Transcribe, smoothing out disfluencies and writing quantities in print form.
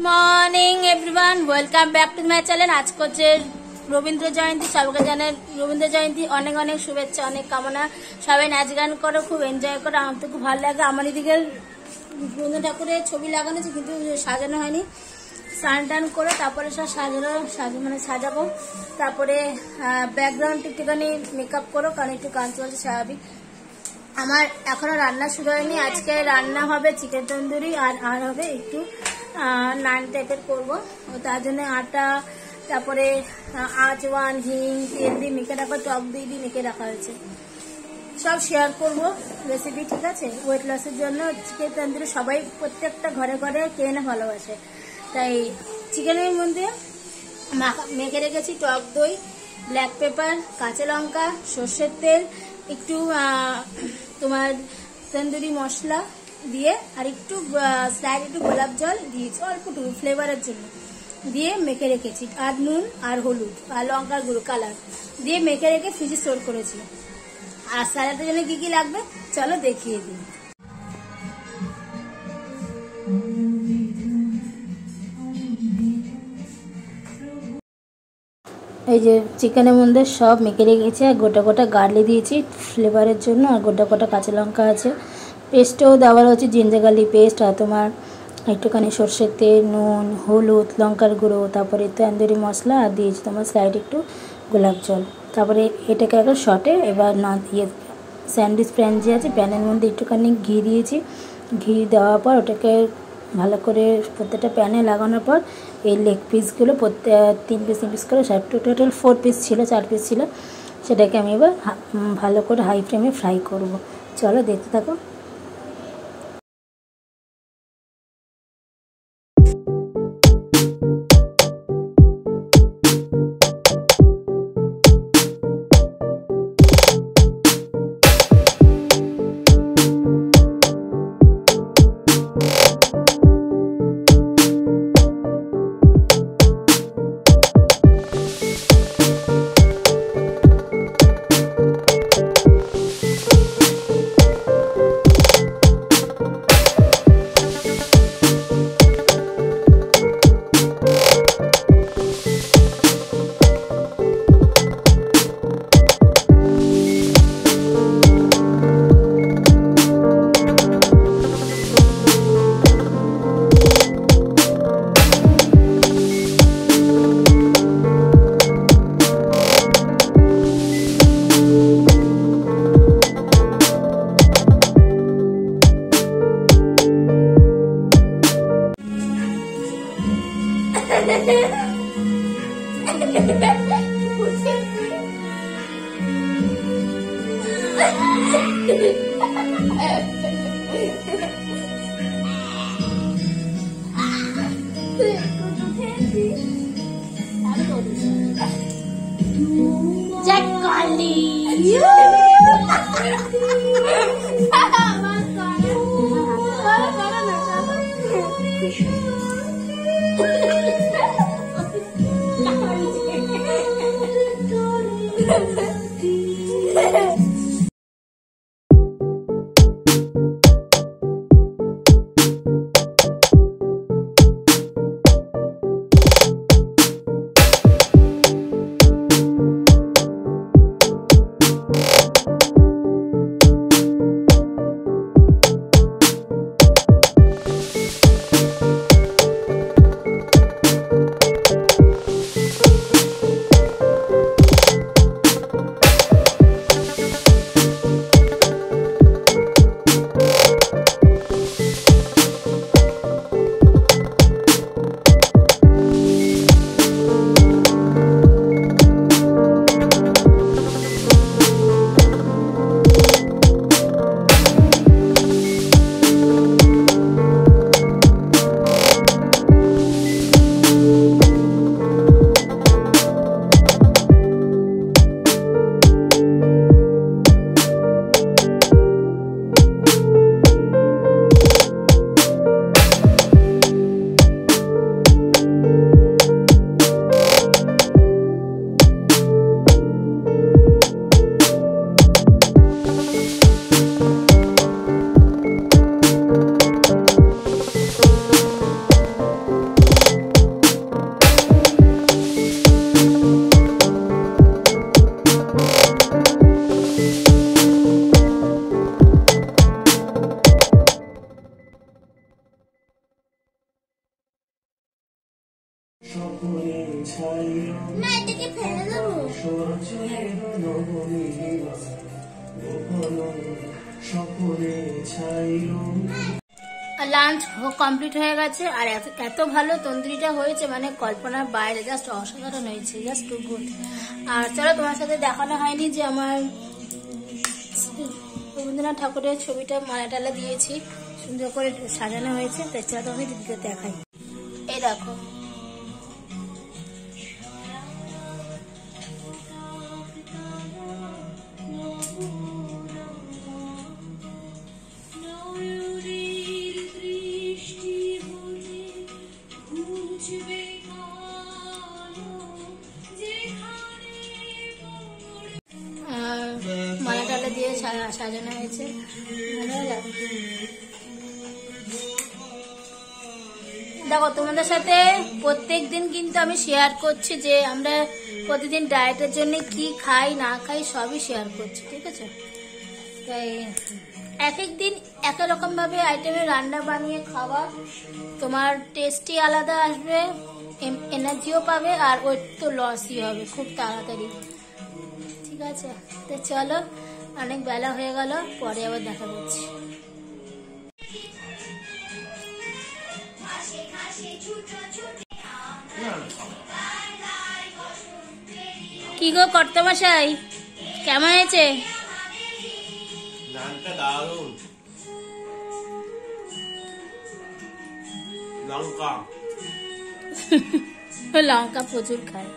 Morning everyone, welcome back to my channel. আজ হচ্ছে রবীন্দ্র জয়ন্তী। সবাইকে জানাই রবীন্দ্র জয়ন্তী অনেক অনেক শুভেচ্ছা, অনেক কামনা। সবাই নাচ গান করো, খুব এনজয় করো। আমার তো খুব ভালো লাগে। আমার এদিকে রবীন্দ্র ঠাকুরের ছবি লাগানো আছে কিন্তু সাজানো হয়নি। স্নান টান করে তারপরে সব সাজাবো। তারপরে ব্যাকগ্রাউন্ড একটুখানি মেকআপ করো, কারণ একটু কাজ চলছে স্বাভাবিক। আমার এখনো রান্না শুরু হয়নি। আজকে রান্না হবে চিকেন তন্দুরি আর হবে একটু নান টাইপের করবো। তার জন্য আটা, তারপরে আজওয়ান, হিং, তেল দিয়ে মেখে রাখা, টক দই দিয়ে মেখে রাখা হয়েছে। সব শেয়ার করবো রেসিপি, ঠিক আছে? ওয়েট লসের জন্য চিকেন তন্দুরি সবাই প্রত্যেকটা ঘরে ঘরে খেয়ে না ভালোবাসে, তাই চিকেনের মধ্যে মেখে রেখেছি টক দই, ব্ল্যাক পেপার, কাঁচা লঙ্কা, সর্ষের তেল, একটু তোমার তন্দুরি মশলা দিয়ে আর একটু স্লাইড একটু গোলাপ জল দিয়েছি অল্পটুকু ফ্লেভারের জন্য, দিয়ে মেখে রেখেছি। আর নুন আর হলুদ আর লঙ্কার গুঁড়ো কালার দিয়ে মেখে রেখে ফ্রিজে স্টোর করেছি। আর স্যালাডের জন্য কি কি লাগবে চলো দেখিয়ে দিই। এই যে চিকেনের মধ্যে সব মেখে রেখেছি, আর গোটা গোটা গার্লিক দিয়েছি ফ্লেভারের জন্য, আর গোটা গোটা কাঁচা লঙ্কা আছে। পেস্টও দেওয়া হচ্ছে, জিঞ্জার গার্লিক পেস্ট, আর তোমার একটুখানি সর্ষের তেল, নুন, হলুদ, লঙ্কার গুঁড়ো, তারপরে তন্দুরি মশলা, আর দিয়েছি তোমার সাইড একটু গোলাপ জল। তারপরে এটাকে একটা শটে এবার স্যান্ডউইচ প্যান যে আছে, প্যানের মধ্যে একটুখানি ঘি দিয়েছি। ঘি দেওয়ার পর ওটাকে ভালো করে প্রত্যেকটা প্যানে লাগানোর পর এই লেগ পিসগুলো তিন পিস করে, টোটাল 4 পিস ছিল, 4 পিস ছিল। সেটাকে আমি এবার ভালো করে হাই ফ্লেমে ফ্রাই করব। চলো দেখতে থাকো। না এটাকে ফেলে দেবো। লাঞ্চ কমপ্লিট হয়ে গেছে আর এত ভালো তন্দুরিটা হয়েছে মানে কল্পনার বাইরে, জাস্ট অসাধারণ হয়েছে, জাস্ট টু গুড। আর চলো তোমার সাথে দেখানো হয়নি যে আমার রবীন্দ্রনাথ ঠাকুরের ছবিটা মালা দিয়েছি, সুন্দর করে সাজানো হয়েছে, তাই চলো তোমাকে দিদিকে দেখাই। এই দেখো মালা দিয়ে সাজানো হয়েছে, ভালো লাগে। দেখো তোমাদের সাথে প্রত্যেক দিন কিন্তু আমি শেয়ার করছি যে আমরা প্রতিদিন ডায়েটের জন্য কি খাই না খাই সবই শেয়ার করছি, ঠিক আছে। তাই এক এক দিন এক রকম ভাবে আইটেমে রান্না বানিয়ে খাওয়া, তোমার টেস্টি আলাদা আসবে, এনার্জিও পাবে আর ওয়েট তো লসই হবে খুব তাড়াতাড়ি, ঠিক আছে। তো চলো, অনেক বেলা হয়ে গেল, পরে আবার দেখা করছি। কি গো কর্তামশাই, কেমন হয়েছে? লঙ্কা লঙ্কা প্রচুর খায়।